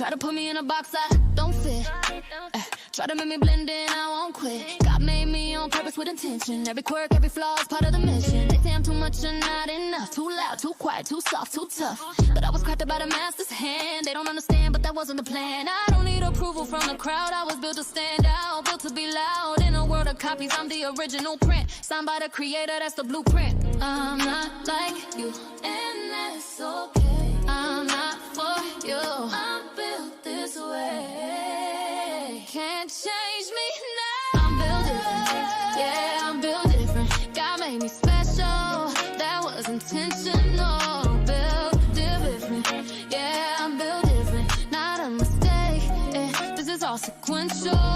Try to put me in a box I don't fit. Try to make me blend in, I won't quit. God made me on purpose with intention. Every quirk, every flaw is part of the mission. They say I'm too much and not enough. Too loud, too quiet, too soft, too tough. But I was crafted by the master's hand. They don't understand, but that wasn't the plan. I don't need approval from the crowd. I was built to stand out, built to be loud. In a world of copies, I'm the original print. Signed by the creator, that's the blueprint. I'm not like you, and that's okay. I'm not for you, I'm built this way. Can't change me now. I'm built different, yeah, I'm built different. God made me special, that was intentional. Built different, yeah, I'm built different. Not a mistake, this is all sequential.